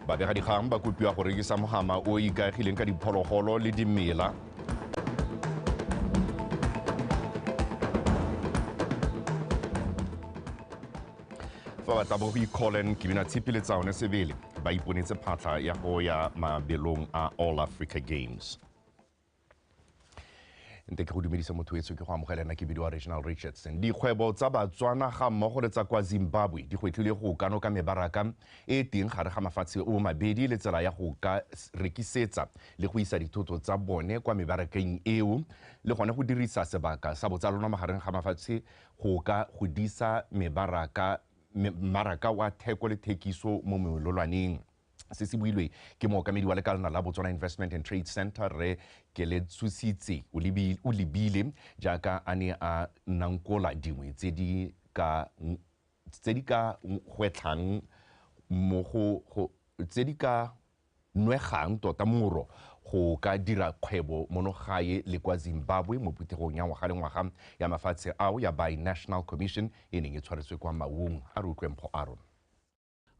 Babega-dikgang ba kopiwa go rekisa mogama o ikaegileng ka diphologolo le dimela. Fa ba tla bo go ikgolen ke bina tshipi le tsaone sebele ba iponetse phatlha ya go ya mabelong a All Africa Games. Nte ke go dumedisa motho etso ke go amogela nna ke bidiwa Reginald Richardson. Dikgwebo tsa Botswana ga mmogo le tsa kwa Zimbabwe di gwetlhile go kanoka mebaraka e teng gare ga mafatshe o mabedi le tsela ya go ka rekisetsa le go isa dithoto tsa bone kwa mebarakeng eo le gone go dirisa sebaka sa botsalano magareng ga mafatshe go ka godisa mmaraka wa theko le thekiso mo melolwaneng. Se se builwe ke mookamedi wa lekalana la Botswana Investment and Trade Center re ke le tsusitse o lebile jaaka a ne a nankola dingwe tse di ka hwetlhang tse di ka nwegang tota moro go ka dira kgwebo monogae le kwa Zimbabwe mo phuthegong ya ngwaga le ngwaga ya mafatshe ao ya Bi-National Commission e neng e tshwaretswe kwa Maung. A re utlwe mpho a rona.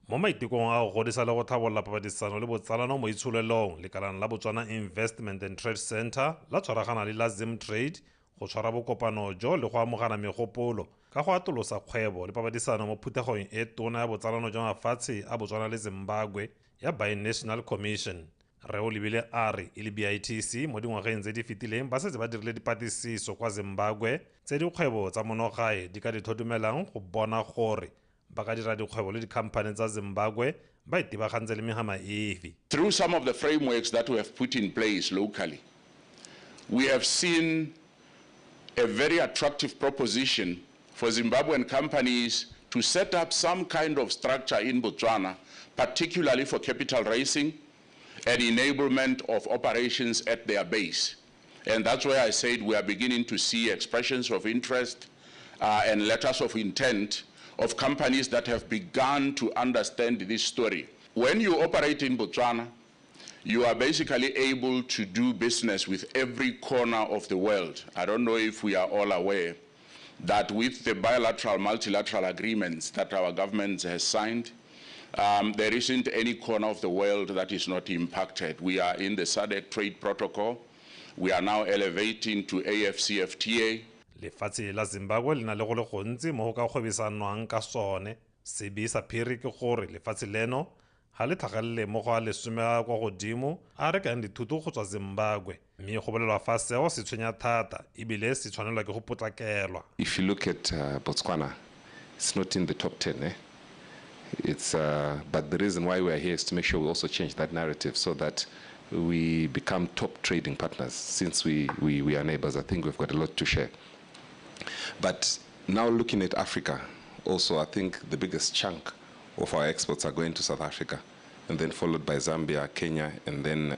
Mo maitekong a go godisa le go tlhabolola papadisano le botsalano mo itsholelong lekalana la Botswana Investment and Trade Center la tshwaragana le la Zimtrade go tshwara bokopano jo le go amogana megopolo ka go atolosa kgwebo le papadisano mo phuthegong e tona ya botsalano jwa mafatshe a Botswana le Zimbabwe ya Bi-National Commission. Re o lebile a re e le BITC mo dingwageng tse di fetileng ba setse ba dirile dipatlisiso kwa Zimbabwe tse dikgwebo tsa monogae di ka di thodumelang go bona gore ba ka dira dikgwebo le dikhamphane tsa Zimbabwe ba itebagantse le megama efe. Through some of the frameworks that we have put in place locally, we have seen a very attractive proposition for Zimbabwean companies to set up some kind of structure in Botswana, particularly for capital raising and enablement of operations at their base. And that's where I said we are beginning to see expressions of interest and letters of intent of companies that have begun to understand this story. When you operate in Botswana, you are basically able to do business with every corner of the world. I don't know if we are all aware that with the bilateral, multilateral agreements that our government has signed, there isn't any corner of the world that is not impacted. We are in the SADC trade protocol. We are now elevating to AFCFTA. Lefatshe la Zimbabwe le na le go le gontsi mo go ka kgwebisanwang ka sone. Sebi sa phiri ke gore lefatshe leno ga le tlhagelele mo go a lesome kwa godimo a rekang dithoto go tswa Zimbabwe, mme go bolelwa fa seo se tshwenya thata ebile se tshwanelwa ke go potlakelwa. If you look at Botswana, it's not in the top 10. But the reason why we are here is to make sure we also change that narrative so that we become top trading partners. Since we are neighbors, I think we've got a lot to share. But now looking at Africa, also I think the biggest chunk of our exports are going to South Africa, and then followed by Zambia, Kenya, and then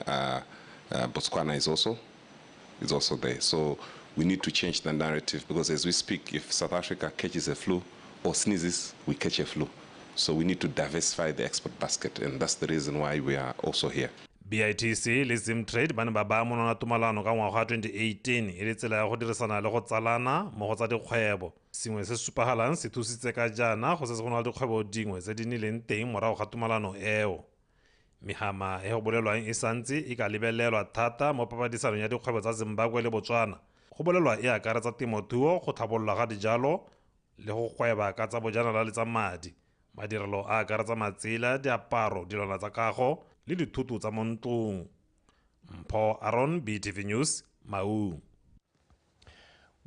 Botswana is also there. So we need to change the narrative, because as we speak, if South Africa catches a flu or sneezes, we catch a flu. So we need to diversify the export basket, and that's the reason why we are also here. BITC le Zimtrade ba ne ba monana tumalano ka ngwaga 2018 e le tsela ya go dirisana le go tsalana mo go tsa dikgwebo. Sengwe se supagalang se thusitse ka jana go se go na le dikgwebo dingwe tse di nnileng teng morago ga tumalano eo. Megama e go bolelwang e santse e ka lebelelwa thata mo papadisanong ya dikgwebo tsa Zimbabwe le Botswana. Go bolelwa e akaretsa temothuo, go tlhabolola ga dijalo le go gweba ka tsa bojanala le tsa madi. Madirelo a akaretsa matsela, diaparo, dilwana tsa kago le dithoto tsa mo ntlong. Mpho Aaron, BTV News, Maung.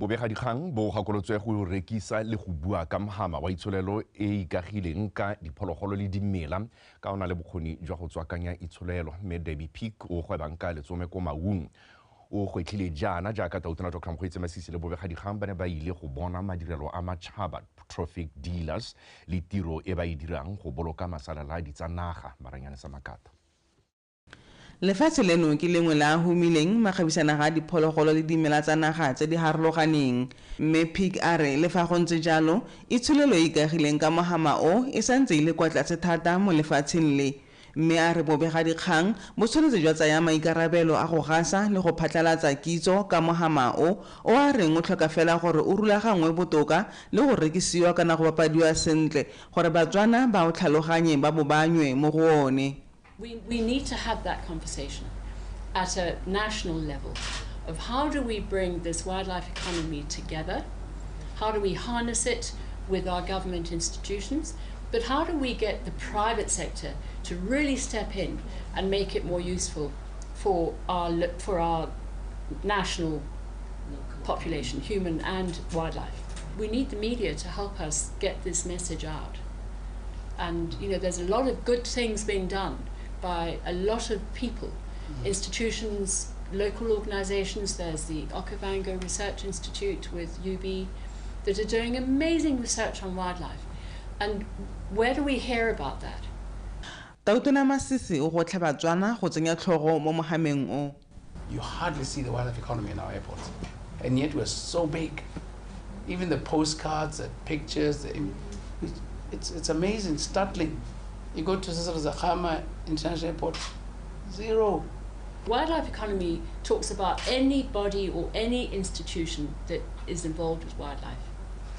Bobega-dikgang bo gakolotswe go rekisa le go bua ka mogama wa itsholelo e ikagileng ka diphologolo le dimela ka ona le bokgoni jwa go tswakanya itsholelo. Mme Debbie Peak o gwebang ka letsome ko Maung o gwetlhile jaana jaaka tautona Dikgang go itse masisi le bobega-dikgang ba ne ba ile go bona madirelo a matšhaba trophic dealers le tiro e ba e dirang go boloka masalaladi tsa naga. Maranyane sa Makata. Lefatshe leno ke lengwe la humileng magabisana ga diphologolo le dimela tsa naga tse di harologaneng, mme Peak a re le fa go ntse jalo itsholelo e ikagileng ka mogama o e santse ile kwa tlase thata mo lefatsheng le, mme a re bobega-dikgang bo tshwanetse jwa tsaya maikarabelo a go gasa le go phatlalatsa kitso ka mogama o a reng o tlhoka fela gore o rulagangwe botoka le go rekisiwa kana go bapadiwa sentle gore Batswana ba o tlhaloganye ba bo banywe mo go one. We need to have that conversation at a national level of how do we bring this wildlife economy together, how do we harness it with our government institutions, but how do we get the private sector to really step in and make it more useful for our national population, human and wildlife. We need the media to help us get this message out. And there's a lot of good things being done by a lot of people, institutions, local organizations. There's the Okavango Research Institute with UB that are doing amazing research on wildlife. And where do we hear about that? Tautona Masisi o go tlhaba Botswana go tsenya tlhogo mo mohameng o. You hardly see the wildlife economy in our airports, and yet we're so big. Even the postcards, the pictures, it's amazing, startling. You go to Zakhama International Airport, zero. Wildlife economy talks about anybody or any institution that is involved with wildlife.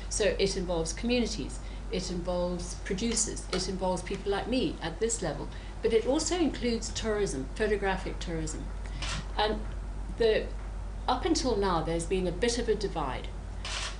So it involves communities, it involves producers, it involves people like me at this level, but it also includes tourism, photographic tourism. And up until now, there's been a bit of a divide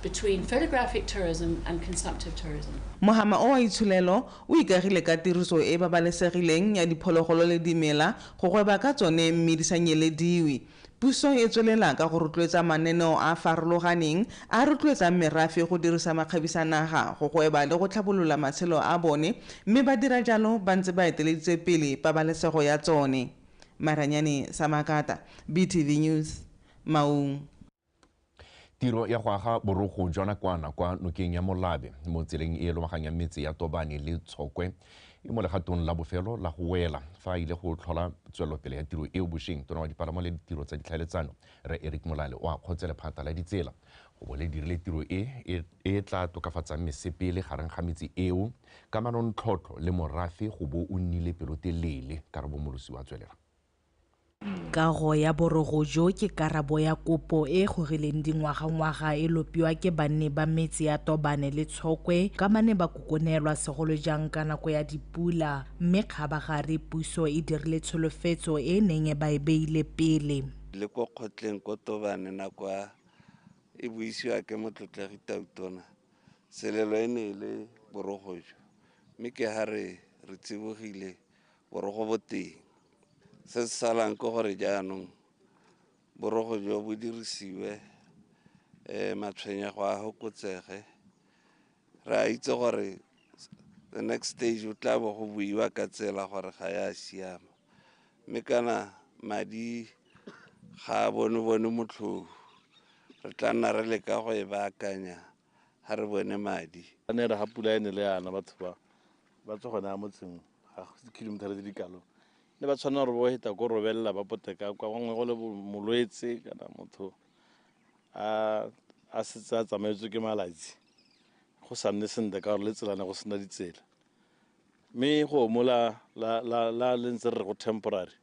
between photographic tourism and consumptive tourism. Mohama o itshulelo o ikagile ka tiriso e babalesegileng ya diphologolo le dimela go gweba ka tsone mme di sa nyelediwe. Puso e tswelela ka go rotloetsa mananeo a farologaneng a rotloetsang merafe go dirisa makgabisanaga go gweba le go tlhabolola matshelo a bone mme ba dira jalo ba ntse ba eteleditse pele pabalesego ya tsone. Maranyane Samakata, BTV News, Maung. Tiro ya go aga borogo jwa nakwana kwa nokeng ya Molabe mo tseleng e lomaganya metsi ya Tobane le Tshokwe e mo legatong la bofelo la go wela fa ile go tlhola tswelopele ya tiro eo bošeng tona wa dipalamo le ditiro tsa ditlhaeletsano re Eric Molale o a kgotse lephata la ditsela go bo le dirile tiro e tla tokafatsang mesepele gareng ga metsi eo ka manontlhotlho le morafe go bo o nnile pelotelele ka re bomolosi wa tswelela. Kago ya borogo jo ke karabo ya kopo e gogileng dingwaga e lopiwa ke banne ba metsi ya Tobane le Tshokwe ka mane ba kokonelwa segolo jang ka nako ya dipula mme kgabagare puso e dirile tsholofetso e neng ba e beile pele. Le ko kgotleng ko Tobane nakwa e buisiwa ke motlotlegi Tautona selelo e ne le borogo jo mme ke ha re tsibogile borogo bo teng. Se salang ko gore jaanong borogo jo bo dirisiwe matshwenyego a hokotsege ra itse gore the next stage o tla bo go buiwa ka tsela gore ga ya siama mme kana madi ga bone motlho re tla nna re leka go e baakanya ha re bone madi ne re hapula ene le yana batho ba tsogona mo tseng ga kilometers di kalo le ba tshwana re bo heta go robella ba poteka kwa ngwe go le molwetse kana motho a se tsa tsamaetse ke malatsi go sa nne sende ka le tselana go sena ditsela mme go mola la lentse re go temporary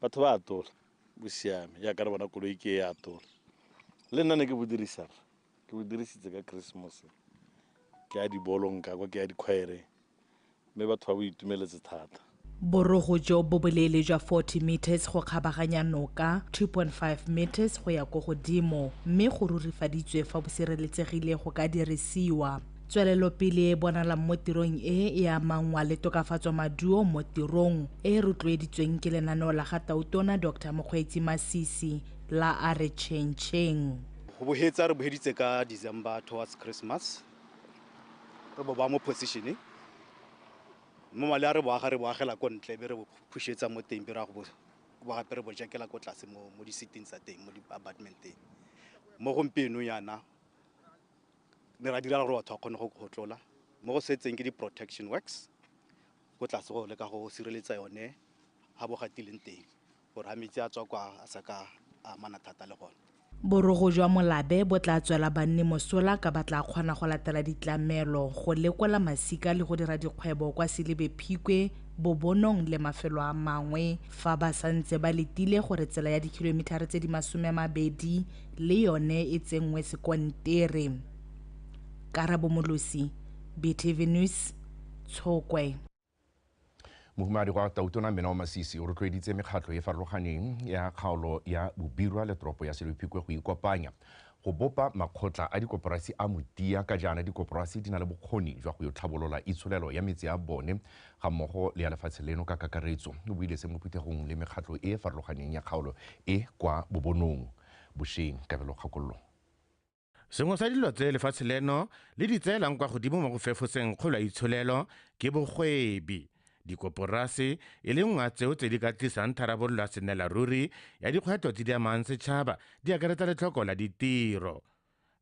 batho ba atola bo siame ya ka re bona koloi ke ya atola le nna ne ke bo dirisitse ka Christmas ke a di bolong ka go ke a di khwaere mme batho ba bo itumeletse thata. Borogo jo bo bolele jwa 40 meters go kgabaganya noka 2.5 meters go ya go godimo mme go rurifaditswe fa bo sireletsegile go ka dirisiwa. Tswelelo pele e bonala mo tirong e amangwa le tokafatso maduo mo tirong e rotloeditsweng ke lenaneo la ga Tautona Dr. Mokgweetsi Masisi la a re Chengcheng. Go bohetsa re boheditse ka December towards Christmas re bo ba mo positioning mo mali re boagela ko ntle be re pushetsa mo teng be ra go gape re bo jakela ko tlase mo di sitting tsa teng mo di apartment teng mo gompeno yana ne ra dira gore batho a kgone go tlola mo go setseng ke di protection works go tlase go le ka go sireletsa yone ha bo gatileng teng gore ha metsi a tswa kwa a saka a mana thata le gone. Borogo jwa Molabe bo tla tswela banne mosola ka batla kgona go latela ditlamelo go lekola masika le go dira dikgwebo kwa Selebe Phikwe Bobonong le mafelo a mangwe fa ba santse ba letile gore tsela ya dikilometara tse di 20 le yone e tsengwe sekontere. Karabo Molosi, BTV News, Tshokwe. mohumadi wa tautona Menao Masisi o rotloeditse mekgatlo e farologaneng ya kgaolo ya bobirwa le toropo ya Selophikwe go ikopanya go bopa makgotla a dikoporasi a motia ka jaana dikoporasi di na le bokgoni jwa go tlhabolola itsholelo ya metse ya bone ga mmogo le ya lefatshe leno ka kakaretso o buile se mo phuthegong le mekgatlo e farologaneng ya kgaolo e kwa bobonong bosheng kabelo kgakololo. Sengwe sa dilo tse lefatshe leno le di tseelang kwa godimo mo go fefoseng kgolo ya itsholelo ke bogwebi. Dikoporasi e le nngwe tseo tse di ka tlisang tharabololo ya senelaruri ya dikgwetlho tse di amang setšhaba di akaretsa letlhoko la ditiro.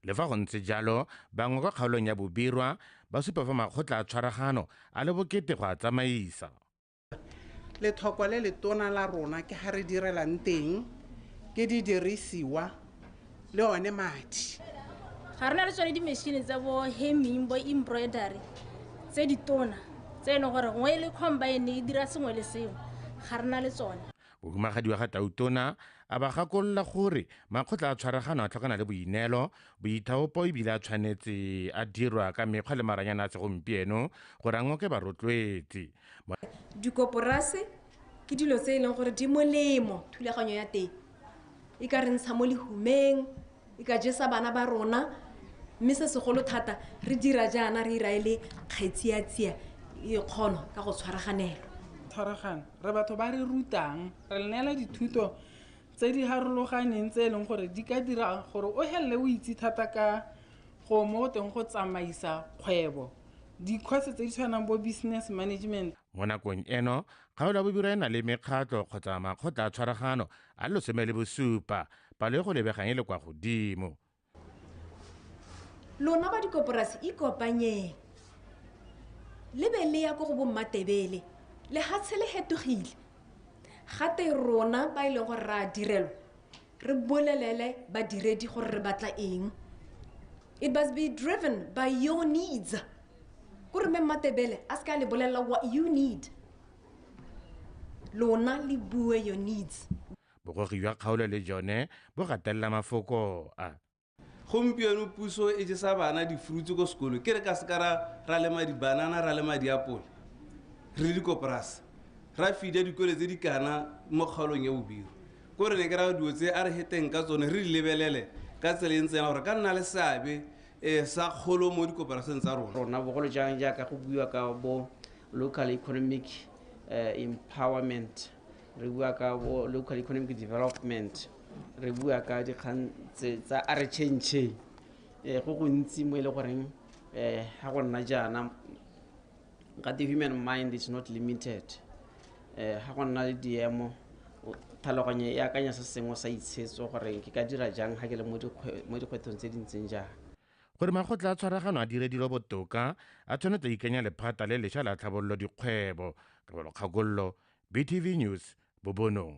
Le fa go ntse jalo bangwe kwa kgaolong ya bobirwa ba supa fa makgotla a tshwaragano a le bokete go a tsamaisa. Letlhoko le letona la rona ke ga re direlang teng ke di dirisiwa le one madi. Ga rena le tsone di-machine tsa bo hemming bo embroidery tse di tona tse no gore ngwe le combine e dira sengwe le sengwe ga rena le tsone. Bohumagadi wa ga tautona a ba gakolola gore makgotla a tshwaragano a tlhokana le boineelo boithaopo ebile a tshwanetse a dirwa ka mekgwa le maranyana a segompieno gore a ngoke barotloetsi. Dikoporasi ke dilo tse e leng gore di molemo thulaganyo ya teng e ka re ntsha mo lehumeng e ka jesa bana ba rona mme se segolo thata re dira jaana re iraele kgetsi e kgono ka go tshwaraganelwa. Tshwaragano re batho ba re rutang re le neela dithuto tse di harologaneng tse e leng gore di ka dira gore o helele o itse thata ka go mo teng go tsamaisa kgwebo di-course tse di tshwanang bo business management. Mo nakong eno kgaolo ya bobirwa e na le mekgatlo kgotsa makgotla a tshwaragano a le 17 palo e go lebegang e le kwa godimo. Lona ba dikoporasi ikopanyeng le be le ya go go bommatebele le hatshe le hetogile gate rona ba ile gore ra direlo re bolelele ba diredi gore re batla eng. It must be driven by your needs. Gore me matebele a ska le bolela what you need. Lona le bue your needs. Bogogi jwa kgaolo le jone bo gatelela mafoko a gompieno puso e jesa bana di-fruits ko sekolo ke re ka sekara ra lema di-banana ra lema diapole re le dikoporasi ra fida dikole tse di kana mo kgaolong ya bobiro ko re ne ke ra dilo tse a re heteng ka tsone re di lebelele ka tsela e ntseng gore ka nna le seabe sa kgolo mo dikoporasing tsa rona bogolo jang jaaka go buiwa ka bo local economic empowerment re bua ka bo local economic development re bua ka dikgang tsa re change go gontsi mo e le goreng ga go nna jaana ka the human mind is not limited ga go nna le diemo tlhaloganya e akanya se sengwe sa itshetso gore ke ka dira jang ga ke le mo dikgwethong tse dintseng jang. Gore makgotla a tshwaragano a dire dilo botoka a tshwanetse ikenya lephata le lešwa la tlhabololo dikgwebo kabelo kgakololo BTV News bobonong.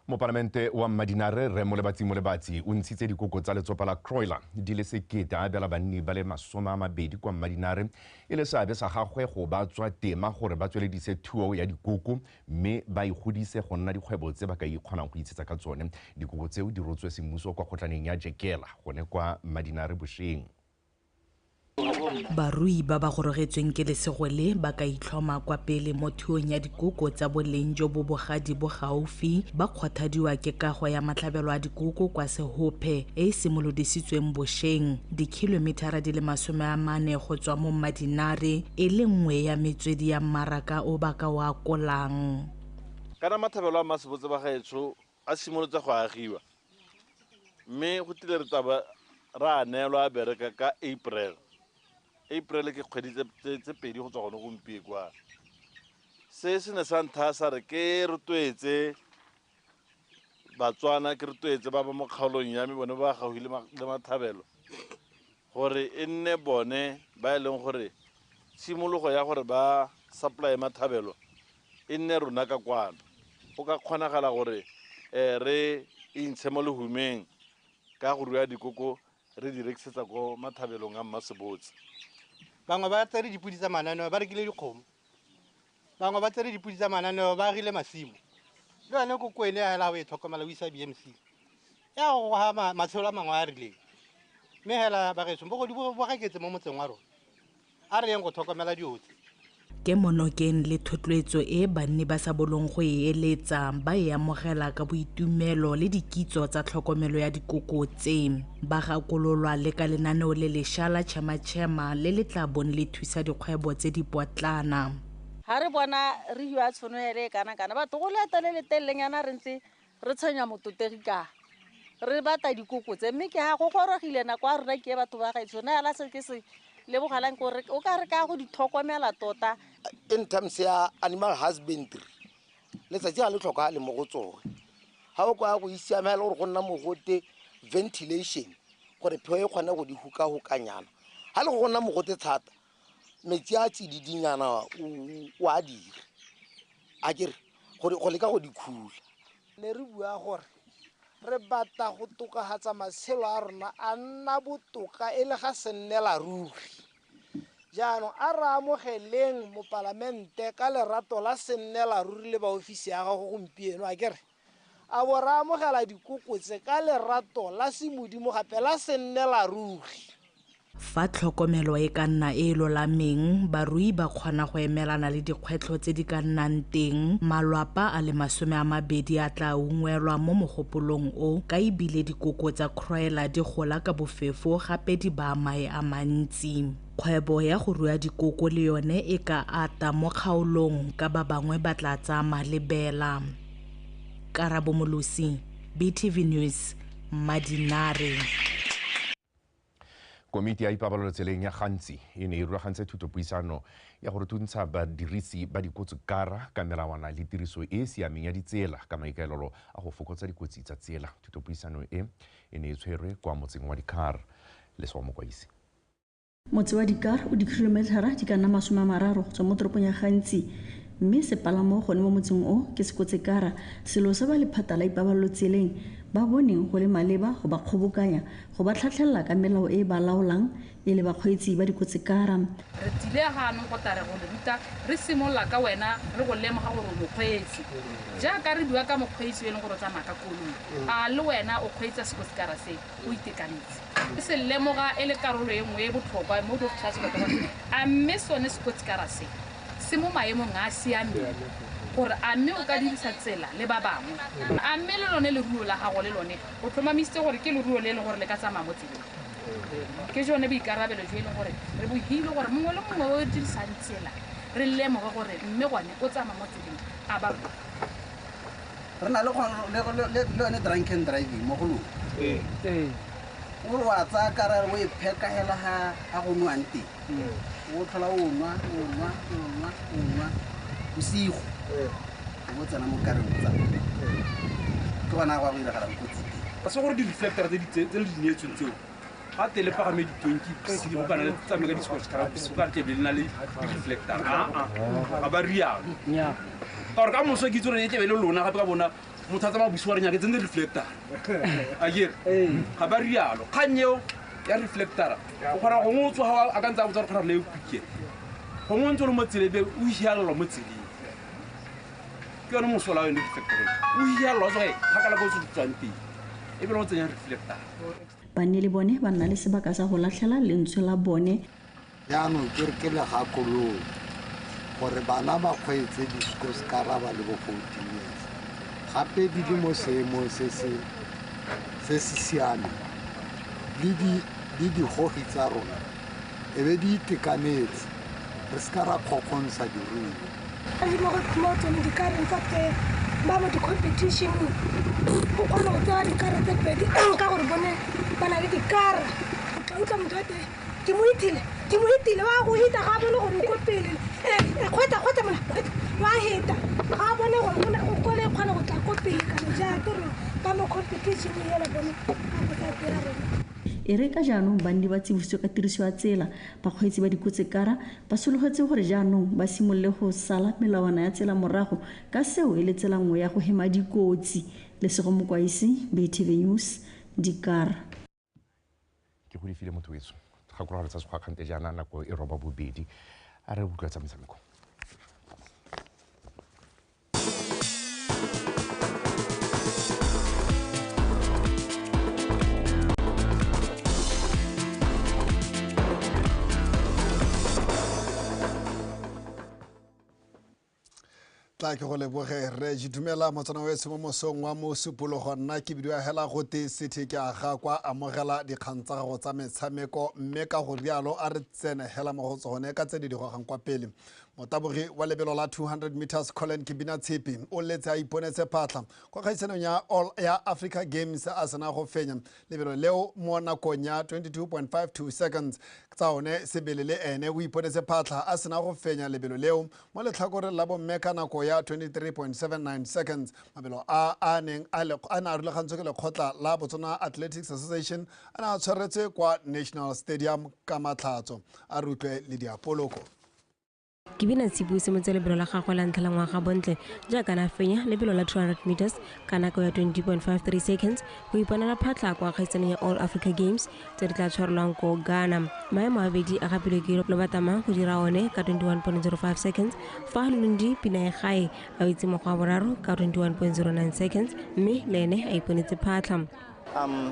Moparlamente wa Madinare Re Molebatsi o ntshitse dikoko tsa letsopa la Croiler di le sekete a bela banni ba le 20 kwa Madinare e le seabe sa gagwe go ba tswa tema gore ba tsweledise thuo ya dikoko mme ba igodise go nna dikgwebo tse ba ka ikgonang go itshetsa ka tsone. Dikoko tseo di rotswe semmuso kwa kgotlaneng ya Jekela gone kwa Madinare bosheng. Barui ba ba gorogetsweng ke lesegole ba ka itlhoma kwa pele mo thuong ya dikoko tsa boleng jo bo bogadi bo gaufi ba kgwathadiwa ke kago ya matlhabelo a dikoko kwa Sehope e simolodisitsweng bosheng dikilometara di le 40 go tswa mo Madinare e le nngwe ya metswedi ya mmaraka o ba ka wa kolang. Kana matlhabelo a masebotse ba gaetsho a simolotse go agiwa mme go tile re taba ra neelwa a bereka ka April ke kgwedi tse pedi go tswa gone gompie kwa. Se se ne sa ntha sa re ke rotloetse Batswana ke rotloetse ba ba mo kgaolong ya me bone ba gaugile le mathabelo gore e nne bone ba e leng gore tshimologo ya gore ba supply mathabelo e nne rona ka kwano go ka kgonagala gore re intshe mo lehumeng ka go rua dikoko re di rekisetsa ko mathabelong a mmasebotse. Bangwe ba tsere dipudi tsa mananeo ba rekile dikgomo bangwe ba tsere dipudi tsa mananeo ba agile masimo le yone koko ene ya hela o e tlhokomela o isa BMC ya go ha matshelo a mangwe a rileng mme hela ba getso bo go di bo gaketse mo motseng wa rona a re yeng go tlhokomela diotse. kemonokeng le thotloetso e banni ba sa bolong go e eletsa ba e amogela ka boitumelo le dikitso tsa tlhokomelo ya dikoko tse. Ba gakololwa le ka lenaneo le lešwa la tšhema-tšhema le le tla bong le thusa dikgwebo tse di potlana. Ha re bona re yua tshono ele kana batho go leta le letelenyana re ntse re tshenya mototegi re bata dikoko tse mme ke ha go gorogile nako a rona ke batho ba gaetsho na ala se ke se le bogalang gore o ka re ka go ditlhokomela tota. In terms ya animal husbandry letsa tja le tlhoka le mo go tsone ha o kwa go isiamela gore go nna mogote ventilation gore pheo e kgone go di huka hukanyana ha le go nna mogote thata metsi a tsididinyana wa dire a kere gore go leka go di khula ne re bua gore re bata go tokahatsa matshelo a rona a nna botoka e le ga sennela ruri jaanong a re amogeleng mo palamente ka lerato la sennela ruri le baofisi ya gago gompieno a kere a bo re amogela dikoko tse ka lerato la semodimo gape la sennela ruri. Fa tlhokomelo e ka nna e lolameng barui ba kgona go emelana le dikgwetlho tse di ka nnang teng. Malwapa a le 20 a tla ungwelwa mo mogopolong o ka ebile dikoko tsa croiler di gola ka bofefo gape di baa mae a mantsi. Kgwebo ya go rua dikoko le yone e ka ata mo kgaolong ka ba bangwe ba tla tsama lebela. Karabo Molusi, BTV News, Madinare. Komiti ya ipabalelo tseleng ya gantsi e ne e rulagantse thutopuisano ya gore tuntsha badirisi ba dikotsokara ka melawana le tiriso e e siameng ya ditsela ka maikaelelo a go fokotsa dikotsi tsa tsela. Thutopuisano e ne e tshwerwe kwa motseng wa Dikgang Leswa Mokwaisi. Motse wa Dikgang o dikilometara di ka nna 30 go tswa mo toropong ya Gantsi mme sepalamo gone mo motseng o ke sekotsekara selo se ba lephata la ipabalelo tseleng ba boneng go le maleba go ba kgobokanya go ba tlhatlhella ka melao e ba laolang e le bakgweetsi ba dikotsekara. Re tile ganong go tare go le ruta re simolla ka wena re go lemoga gore mokgweetsi jaaka re bua ka mokgweetsi e leng gore o tsamaya ka koloi a le wena o kgweetsa sekotsekara se o itekanetse e se lemoga e le karolo e nngwe e botlhokwa mo ditlhatlhobo a mme sone sekotsekara se se mo maemong a siameng gore a mme o ka dirisa tsela le ba bangwe a mme le lone le ruo la gago le lone o tlhomamisitse gore ke le ruo le e leng gore le ka tsamaya mo tseleng ke jone boikarabelo jo e leng gore re bo hile gore mongwe le mongwe o dirisang tsela re lemoge gore mme gone o tsamaya mo tseleng a ba re na le yone drunken driving mo go lone o wa tsa kara o e phekahela ha go nwang teng o tlhola o nwa bosigo o tsena mo kareng tsa ke bona go ira gara motse ba se gore di reflector tse le di neetsweng tseo ga tele pagame di-20 se di bopana le tsameka disekotsekara ka re tebe le na le reflector ga ba rialo ka gore ka moso ke itse gore e tebe le lona gape ka bona motho a tsamaya bosigo wa re nyake tsentse reflector a kere ga ba rialo kgang eo ya reflectora o kgona gongwe o tsoga a ka ntse a botsa gore kgona le e kwike gongwe o ntse o le mo tselebe o hialelwa mo tseleng ke yone mosola yone reflector o hialelwa o tsoge kgakala ka o se tswang teng e bile o tsenya reflector. Banne le bone ba nna le sebaka sa go latlhela lentswe la bone jaanong ke re ke legakolong gore bana ba kgweetse disekotsekara ba le bo 14 years gape di le mo seemong se se siameng le digogi tsa rona e be di itekanetse re se ka ra kgokgontsha dirui mo tsone dikareng tsa tse ba mo di-competition go kgona go tsaya dikara tse pedi ka gore bone ba na le dikara o tla utlwa motho ate ke mo itile wa go hita ga bone gore o ko pele kgwetsa mona wa hita ga bone gore o kole kgona go tla ko pele kana jaaka re ba mo competition yela bone go tla dira rena. E re ka jaanong banni ba tsibositswe ka tiriso ya tsela bakgweetsi ba dikotsekara ba sologetse gore jaanong ba simolole go sala melawana ya tsela morago ka seo e le tsela nngwe ya go hema dikotsi. Lesego Mokwaisi, BTV News, Dikgang. Ke go difile motho wetso ga go re tsa segwakgante jaana nako e roba bobedi a re utlwa tsa metshameko. tla ke go leboge re dumela motsana we mo mosong wa mosupologo nna ke bidio hela go te city ke aga kwa amogela dikgang tsa go tsa metshameko mme ka go rialo a re tsene hela mo go tsone ka tse di gogang kwa pele motabogi wa lebelo la 200 meters Colin Kibina Tshipi o letse a iponetse phatla kwa kgaisanong ya Africa Games a sena go fenya lebelo leo mo nakong ya 22.52 seconds tsa one sebele le ene o iponetse phatla a sena go fenya lebelo leo mo letlhakore la bomme ka nako ya 23.79 seconds mabelo a na rulagantswe ke lekgotla la Botswana Athletics Association a na tshwaretse kwa National Stadium ka Matlhatso a rutlwe le diapoloko Kibina Tshipi o simotse lebelo la gagwe la ntlha la ngwaga bontle jaaka na fenya lebelo la 200 meters ka nako ya 20.53 seconds go iponela phatla kwa kgaisanong ya All Africa Games tse di tla tshwarelwang ko Ghana. Maemo a bedi a gapilwe ke Lobatama go dira one ka 21.05 seconds fa Lundi Pinaegae a itse mo go boraro ka 21.09 seconds mme le ene a iponetse phatla.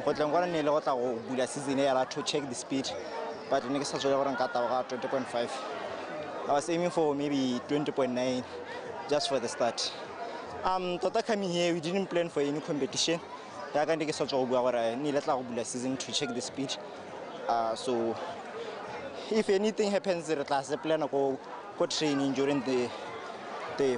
Go tleng go ne le go tla go bula season ya to check the speed but ne ke sa tswela gore nka tawa ka 20.5. I was aiming for maybe 20.9 just for the start. Tota coming here, we didn't plan for any competition. I can't take such a good season to check the speed. So if anything happens, the class plan go training during the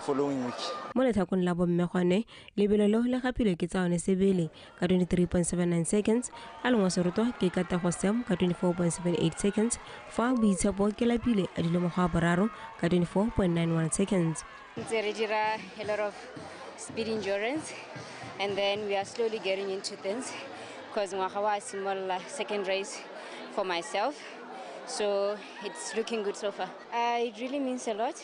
following week. Mo letlhakong la bomme gone lebelo lo le gapilwe ke tsa one sebele ka 23.79 seconds a lengwe seroto ke Katlego Sam ka 24.78 seconds fa Boitshepo ke lapile a dile mo go boraro ka 24.91 seconds. Re dira a lot of speed endurance and then we are slowly getting into things because ngwaga wa simolla second race for myself, so it's looking good so far. It really means a lot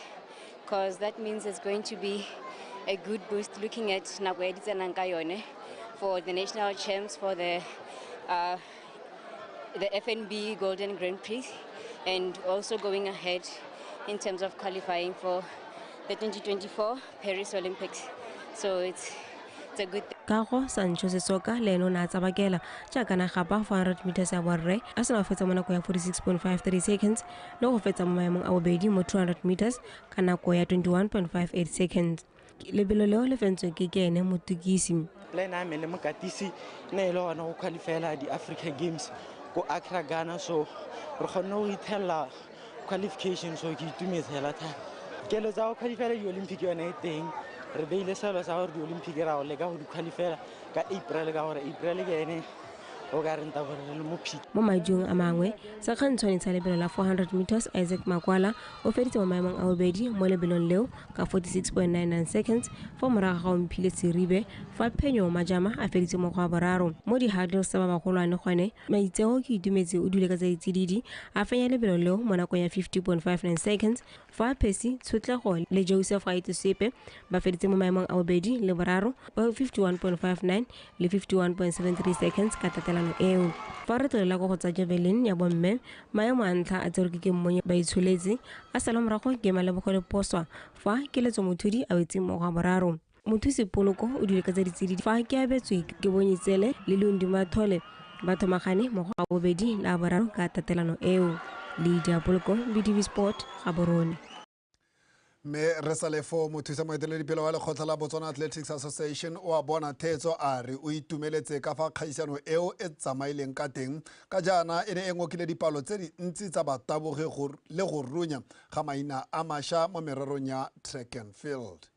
because that means it's going to be a good boost looking at Nagwedi and Nankayone for the national champs for the FNB Golden Grand Prix and also going ahead in terms of qualifying for the 2024 Paris Olympics. So it's a good thing. Kago Sancho Sesoka le eno na tsabakela jaaka na gapa 400 meters ya borre a sena go fetsa mo nako ya 46.53 seconds le go fetsa mo maemong a bobedi mo 200 meters ka nako ya 21.58 seconds. Lebelo leo le fentswe ke ene motukisi le na me le mokatisi ne ile ona go qualifyela di Africa Games go Accra Ghana, so re kgonne go ithella qualification, so ke itumetse hela tha ke le tsa go qualifyela di Olympic yone teng re beile selo sa gore di Olympic ra go leka go di qualifyela ka April ka gore April ke ene o ga renta gore le mo phiki mo maidung a mangwe sa kgantshwane tsa lebelo la 400 meters Isaac Makwala o feditse mo maemong a bobedi mo lebelong leo ka 46.99 seconds fa moraga ga Mphile Seribe fa Phenyo Majama a feditse mo go boraro mo di hurdles tsa ba bagolwane gone Maitseo ke itumetse o dule ka tsa ditsididi a fenya lebelo leo mo nakong ya 50.59 seconds fa Percy Tshutlego le Joseph Gaitesepe ba feditse mo maemong a bobedi le boraro 51.59 le 51.73 seconds ka eo fa re tlolela go tsa javelin ya bomme maemo a ntlha a tsere ke mmonye ba itshuletse a sala morago ke malebogo le poswa fa ke letso mothudi a wetse mo ga boraro mothusi poloko o dile ka tsa ditsididi fa ke abetswe ke Bonyitsele le Lundi Mathole ba thomagane mo ga bobedi la boraro ka tatelano eo le diapoloko BTV Sport ga borone me re sa le fo mothusa moeteledipele wa lekgotla la Botswana Athletics Association o a bona thetso a re o itumeletse ka fa kgaisano eo e tsamaileng ka teng ka jana e ne e ngokile dipalo tse di ntsi tsa bataboge le go runya ga maina a mašwa mo mererong ya track and field.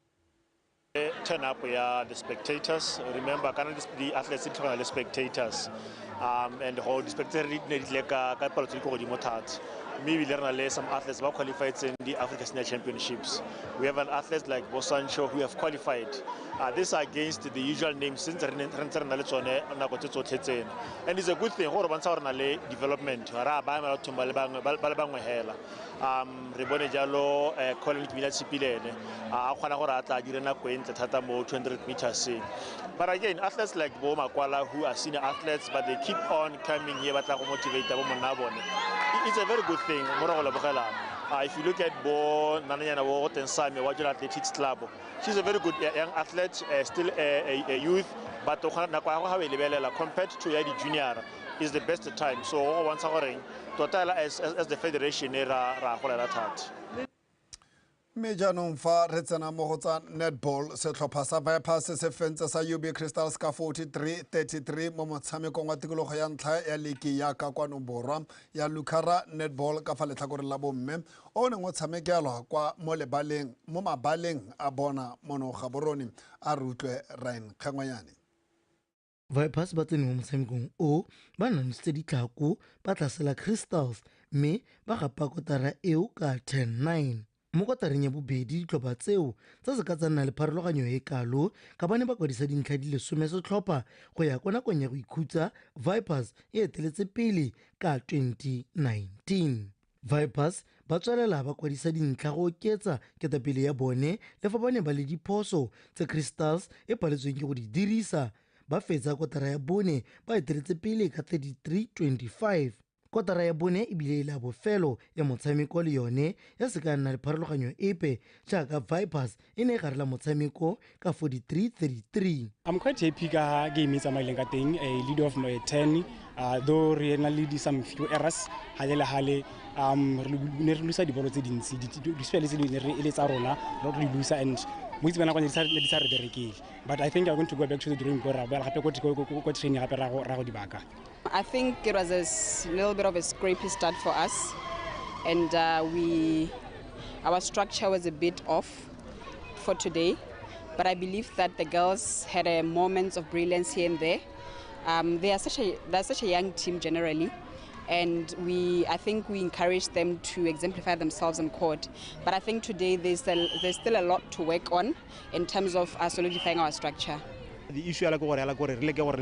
Turn up the spectators. Remember, the athletes are the spectators, and the spectators maybe learn some athletes who qualified in the Africa Senior Championships. We have an athlete like Bosancho who have qualified. This are against the usual names since and it's a good thing. Development. Rebone Jalo, Colin Kibina Tshipi, Akwana 200 meters. But again, athletes like Bo Makwala who are senior athletes, but they keep on coming here, but motivate it's a very good thing. If you look at Bo Nanayana Wotensami, Wajal Athletics Club, she's a very good young athlete, still a youth, but compared to Yadi Junior is the best time. So once again, total as the federation era. mme jaanong fa re tsena mo go tsa netball setlhopha sa Vipers se fentse sa UB Crystals ka 43-33 mo motshamekong wa tikologo ya ntlha ya leki ya ka kwano borwa ya Lukara netball ka fa letlhakoreng la bomme o neng o tshamekelwa kwa mo mabaleng a bona mono gaborone a rutlwe Ryan Kgengwanyane. Vipers ba tsene mo motshamekong o ba nanositse ditlhako ba tlasela Crystals mme ba gapa kotara eo ka 10-9. Mo kotareng ya bobedi ditlhopha tseo tsa se ka tsa nna le pharologanyo e kalo ka bane ba kwadisa dintlha di le 10 setlhopha go ya kwa nakong ya go ikhutsa Vipers e eteletse pele ka 2019. Vipers ba tswelela ba kwadisa dintlha go oketsa ketapele ya bone le fa ba ne ba le diphoso tse Crystals e paletsweng ke go di dirisa ba fetsa kotara ya bone ba eteletse pele ka 33-25. Kotara ya bone e bile la bofelo ya motshameko le yone ya se ka nna le pharologanyo epe jaaka Vipers e ne e garela motshameko ka 43-33. I'm quite happy ka game e tsamaileng ka teng a lead of 10 though re na le some few errors hale re ne re lusa dibolo tse dintsi di-spele tse di le tsa rona re di lusa and mo itse bana go ne di sa re berekele but I think I'm going to go back to the drawing board gape ko training gape ra go dibaka. I think it was a little bit of a scrapey start for us, and our structure was a bit off for today. But I believe that the girls had moments of brilliance here and there. They're such a young team generally, and I think we encouraged them to exemplify themselves on court. But I think today there's still a lot to work on in terms of solidifying our structure. The issue is that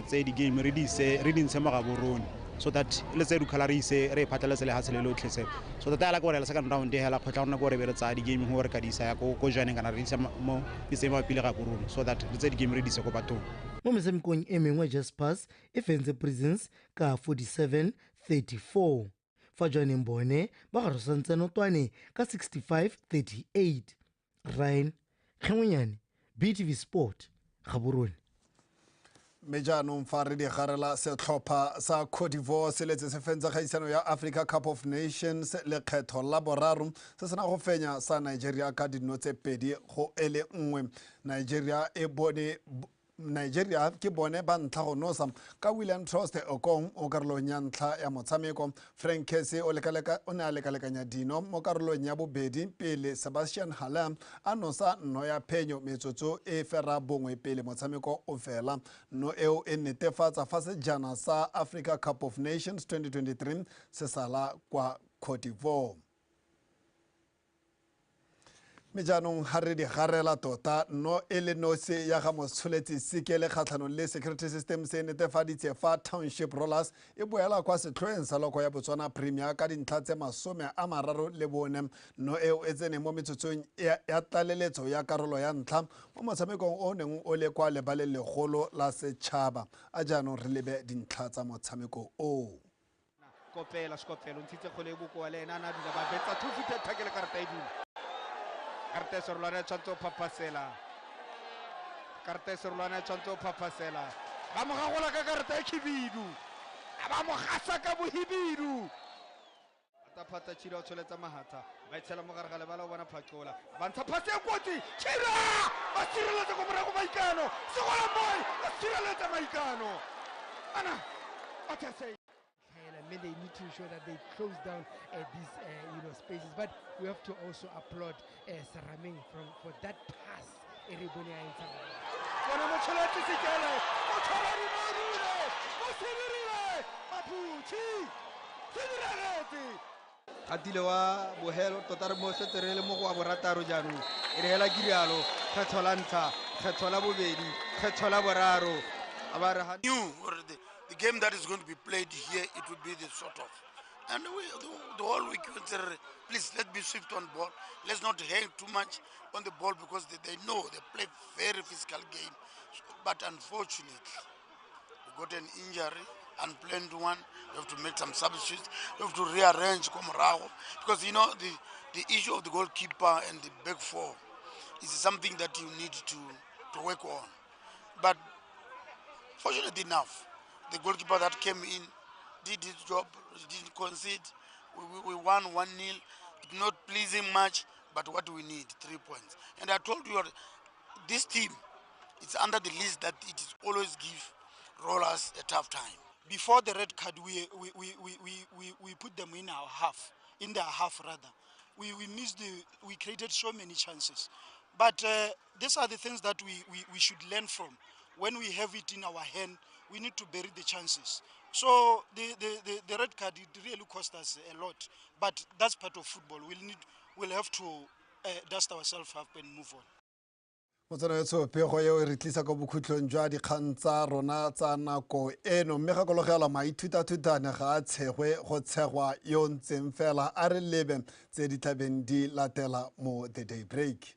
the game reading so that let's say so that I second round the game so that the game ready mo metshamekong e mengwe Jaspers e fentse Prisons ka 47-34 fa joaneng bone ba garosantse notwane ka 65-38. Ryan Kgengwanyane, BTV Sport, Gaborone. mme jaanong fa re di garela setlhopha sa Cote d'Ivoire se letse se fentse kgaisano ya Africa Cup of Nations lekgetho la boraro se sena go fenya sa Nigeria ka dino tse 2-1. Nigeria ke bone ba ntlha go nosa ka William Trost Okong o karolong ya ntlha ya motshameko. Frank Kesse o ne a lekalekanya dino mo karolong ya bobedi pele Sebastian Haller a nosa nno ya phenyo metsotso e fera bongwe pele motshameko o fela. Nno eo e netefatsa fa sejana sa Africa Cup of Nations 2023 se sala kwa Cote d'Ivoire. Mejanong ha re di garela tota no ele no se ya ga motsholetsi sikele kgatlhanong le security system se netefaditse fa Township Rollers e boela kwa setlhoeng sa loko ya Botswana Premier ka dintlha tse 34 no eo e tsene mo metsotsong ya tlaleletso ya karolo ya ntlha mo motshamekong o neng o le kwa lebale legolo la setšhaba a jaanong re lebe dintlha tsa motshameko o kopela ntshitse kgole boko wa lena na dula ba betsa thufite thakele karata e dula Carte Sorlane Chanto Papasela. Carte Sorlane Chanto Papasela. Vamos a jugar la carta de Kibidu. Vamos a sacar Buhibidu. Atapata Chiro Choleta Mahata. Vaitela Mogargala Wana Pacola. Vanta Pate Quati. Chira! Basirata Cobrago Maicano. Sola Boy. Basirata Maicano. Anna. What I say? I mean, they need to ensure that they close down these spaces, but we have to also applaud Saraming for that pass. Atile wa bohelo tota re mo seterele mo go a borataro jaanong e re hela kirialo kgetho la ntlha kgetho la bobedi kgetho la boraro a ba re the game that is going to be played here, it would be the sort of. And the whole week, please, let's be swift on ball. Let's not hang too much on the ball because they know they play very physical game. But unfortunately, we got an injury, unplanned one. We have to make some substitutes. We have to rearrange Komarago. Because, the issue of the goalkeeper and the back four is something that you need to work on. But fortunately enough, the goalkeeper that came in did his job, didn't concede. We won 1-0. It's not pleasing much, but what we need, 3 points. And I told you, this team, it's under the list that it is always give Rollers a tough time. Before the red card, we put them in our half, in their half rather. We created so many chances. But these are the things that we should learn from. When we have it in our hand, we need to bury the chances. So the red card, it really cost us a lot. But that's part of football. We'll have to dust ourselves up and move on. Motsana pego yeo re tlisa ka bokhutlong jwa dikgang tsa rona tsa nako eno mme gakologela maithutathutane ga a tshegwe go tshegwa yo ntseng fela a re lebe tse di tlabeng di latela mo the day break.